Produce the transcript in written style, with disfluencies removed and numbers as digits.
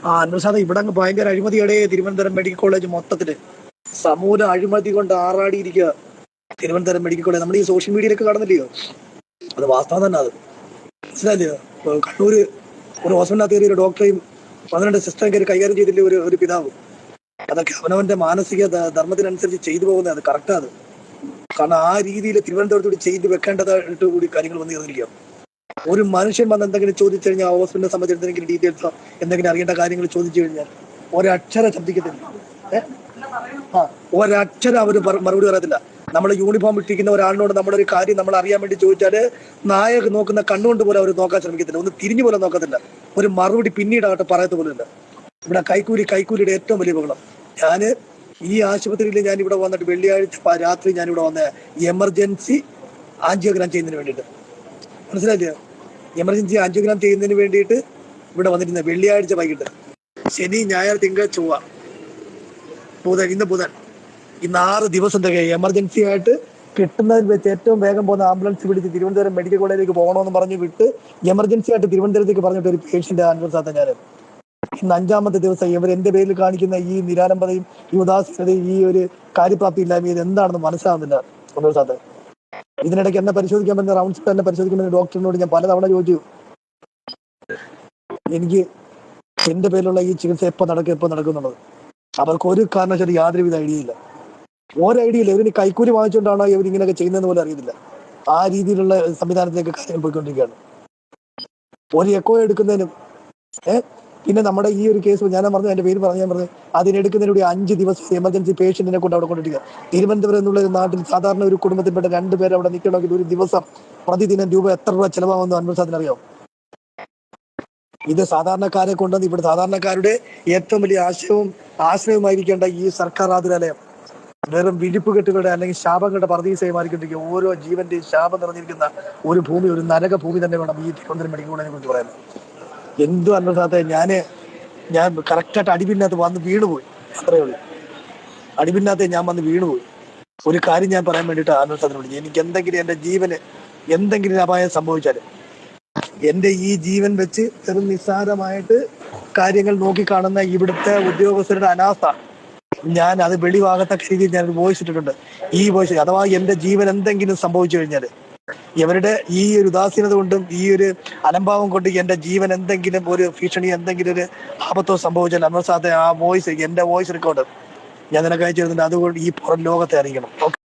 അനുസാദ ഇവിടെ അങ്ങ് ഭയങ്കര അഴിമതിയുടെ തിരുവനന്തപുരം മെഡിക്കൽ കോളേജ് മൊത്തത്തില് സമൂല അഴിമതി കൊണ്ട് ആറാടിയിരിക്കുക. തിരുവനന്തപുരം മെഡിക്കൽ കോളേജ് നമ്മൾ ഈ സോഷ്യൽ മീഡിയയിലൊക്കെ കാണുന്നില്ലയോ? അത് വാസ്തവം തന്നെ. അത് മനസ്സിലായില്ലയോ? കണ്ണൂര് ഒരു ഹോസ്പിറ്റലിനകത്ത് കയറിയ ഒരു ഡോക്ടറെയും 12 സിസ്റ്ററും കയറി കൈകാര്യം ചെയ്തില്ലേ ഒരു പിതാവ്. അതൊക്കെ അവനവന്റെ മാനസിക ധർമ്മത്തിനനുസരിച്ച് ചെയ്തു പോകുന്നത്. അത് കറക്റ്റാ. അത് കാരണം ആ രീതിയിൽ തിരുവനന്തപുരത്തോട് ചെയ്ത് വെക്കേണ്ടതായിട്ട് കൂടി കാര്യങ്ങൾ വന്നു ചേർന്നിരിക്കുക. ഒരു മനുഷ്യൻ വന്ന് എന്തെങ്കിലും ചോദിച്ചു കഴിഞ്ഞാൽ ഹോസ്പിറ്റലിനെ സംബന്ധിച്ച് എന്തെങ്കിലും ഡീറ്റെയിൽസോ എന്തെങ്കിലും അറിയേണ്ട കാര്യങ്ങൾ ചോദിച്ചു കഴിഞ്ഞാൽ ഒരക്ഷരം ശബ്ദിക്കത്തില്ല. ഒരക്ഷരം അവര് മറുപടി പറയത്തില്ല. നമ്മൾ യൂണിഫോം ഇട്ടിരിക്കുന്ന ഒരാളിനോട് നമ്മളൊരു കാര്യം നമ്മൾ അറിയാൻ വേണ്ടി ചോദിച്ചാല് നായക് നോക്കുന്ന കണ്ണുകൊണ്ട് പോലെ അവർ നോക്കാൻ ശ്രമിക്കത്തില്ല. ഒന്ന് തിരിഞ്ഞു പോലെ നോക്കത്തില്ല. ഒരു മറുപടി പിന്നീടാകട്ടെ പറയത്ത പോലുമില്ല. ഇവിടെ കൈക്കൂലിയുടെ ഏറ്റവും വലിയ ബഹളം. ഞാന് ഈ ആശുപത്രിയിൽ ഞാൻ ഇവിടെ വന്നിട്ട് വെള്ളിയാഴ്ച രാത്രി ഞാൻ ഇവിടെ വന്ന എമർജൻസി ആൻജിയോഗ്രാം ചെയ്യുന്നതിന് വേണ്ടിയിട്ട്. മനസ്സിലായില്ലേ? എമർജൻസി ആൻജിയോഗ്രാം ചെയ്യുന്നതിന് വേണ്ടിയിട്ട് ഇവിടെ വന്നിരുന്ന വെള്ളിയാഴ്ച വൈകിട്ട്. ശനി, ഞായർ, തിങ്കൾ, ചൊവ്വ, ഇന്ന് ബുധൻ, ഇന്ന് 6 ദിവസം തികയും. എമർജൻസി ആയിട്ട് കിട്ടുന്നതിൽ വെച്ച് ഏറ്റവും വേഗം പോകുന്ന ആംബുലൻസ് പിടിച്ച് തിരുവനന്തപുരം മെഡിക്കൽ കോളേജിലേക്ക് പോകണമെന്ന് പറഞ്ഞ് വിട്ട് എമർജൻസി ആയിട്ട് തിരുവനന്തപുരത്തേക്ക് പറഞ്ഞിട്ട് ഒരു പേഷ്യന്റ് അനുവദിച്ചാത്ത ഞാൻ ഇന്ന് 5ാമത്തെ ദിവസം ഇവർ എന്റെ പേരിൽ കാണിക്കുന്ന ഈ നിരാലംബതയും ഈ ഉദാസീനതയും ഈ ഒരു കാര്യപ്രാപ്തി ഇല്ലായ്മ ഇത് എന്താണെന്ന് മനസ്സിലാവുന്നില്ല. അനുവദിച്ചാത്ത ഇതിനിടയ്ക്ക് എന്നെ പരിശോധിക്കാൻ പറ്റുന്ന റൗണ്ട്സ് എന്നെ പരിശോധിക്കുന്ന ഡോക്ടറിനോട് ഞാൻ പലതവണ ചോദിച്ചു, എനിക്ക് എന്റെ പേരിലുള്ള ഈ ചികിത്സ എപ്പോൾ നടക്കും എന്നുള്ളത്. അവർക്ക് ഒരു കാരണവശാലും യാതൊരുവിധ ഐഡിയ ഇല്ല. ഐഡിയ ഇല്ല. ഇവര് കൈക്കൂലി വാങ്ങിച്ചുകൊണ്ടാണോ ഇവർ ഇങ്ങനെയൊക്കെ ചെയ്യുന്നതെന്ന് പോലും അറിയത്തില്ല. ആ രീതിയിലുള്ള സംവിധാനത്തിലേക്ക് കാര്യങ്ങൾ പോയിക്കൊണ്ടിരിക്കുകയാണ്. ഒരു എക്കോ എടുക്കുന്നതിനും പിന്നെ നമ്മുടെ ഈ ഒരു കേസ് ഞാൻ എന്റെ പേര് ഞാൻ പറഞ്ഞു അതിനെടുക്കുന്നതിലൂടെ 5 ദിവസം എമർജൻസി പേഷ്യന്റിനെ കൊണ്ട് അവിടെ കൊണ്ടിരിക്കുക. തിരുവനന്തപുരം എന്നുള്ള ഒരു നാട്ടിൽ സാധാരണ ഒരു കുടുംബത്തിൽപ്പെട്ട 2 പേര് അവിടെ നിൽക്കണമെങ്കിൽ ഒരു ദിവസം പ്രതിദിനം എത്ര രൂപ ചെലവാകുമെന്ന് അനുഭവത്തിനറിയാം. ഇത് സാധാരണക്കാരെ കൊണ്ടുവന്ന് ഇവിടെ സാധാരണക്കാരുടെ ഏറ്റവും വലിയ ആശ്രയമായിരിക്കേണ്ട ഈ സർക്കാർ ആതുരാലയം വെറും വിരിപ്പുകെട്ടുകളുടെ അല്ലെങ്കിൽ ശാപങ്ങളുടെ പർദീസയുമായിരിക്കൊണ്ടിരിക്കുക. ഓരോ ജീവന്റെയും ശാപം നിറഞ്ഞിരിക്കുന്ന ഒരു ഭൂമി, ഒരു നരക ഭൂമി തന്നെ വേണം ഈ തിരുവനന്തപുരം മെഡിക്കൽ കോളേജിനെ കുറിച്ച് പറയാൻ. എന്തു അനുഭവത്തെ ഞാൻ കറക്റ്റായിട്ട് അടിപിന്നകത്ത് വന്ന് വീണുപോയി. അത്രയേ ഉള്ളൂ. അടിപിന്നകത്തെ ഞാൻ വന്ന് വീണുപോയി. ഒരു കാര്യം ഞാൻ പറയാൻ വേണ്ടിയിട്ട് അനുഭവത്തിനോട്, എനിക്ക് എന്തെങ്കിലും എന്റെ ജീവന് എന്തെങ്കിലും അപായം സംഭവിച്ചാല് എന്റെ ഈ ജീവൻ വെച്ച് ചെറു നിസ്സാരമായിട്ട് കാര്യങ്ങൾ നോക്കിക്കാണുന്ന ഇവിടുത്തെ ഉദ്യോഗസ്ഥരുടെ അനാസ്ഥ ഞാൻ അത് വെളിവാകത്തക്ക രീതിയിൽ ഞാൻ വോയിസ് ഇട്ടിട്ടുണ്ട്. ഈ വോയിസ് അഥവാ എന്റെ ജീവൻ എന്തെങ്കിലും സംഭവിച്ചു കഴിഞ്ഞാല് ഇവരുടെ ഈ ഒരു ഉദാസീനത കൊണ്ടും ഈ ഒരു അലംഭാവം കൊണ്ട് എന്റെ ജീവൻ എന്തെങ്കിലും ഒരു ഭീഷണി എന്തെങ്കിലും ഒരു ആപത്തോ സംഭവിച്ചാൽ അമർസാത്തെ ആ വോയിസ് എന്റെ വോയിസ് റെക്കോർഡ് ഞാൻ നിനക്ക് അയച്ചു തരുന്നുണ്ട്. അതുകൊണ്ട് ഈ പുറം ലോകത്തെ അറിയിക്കണം.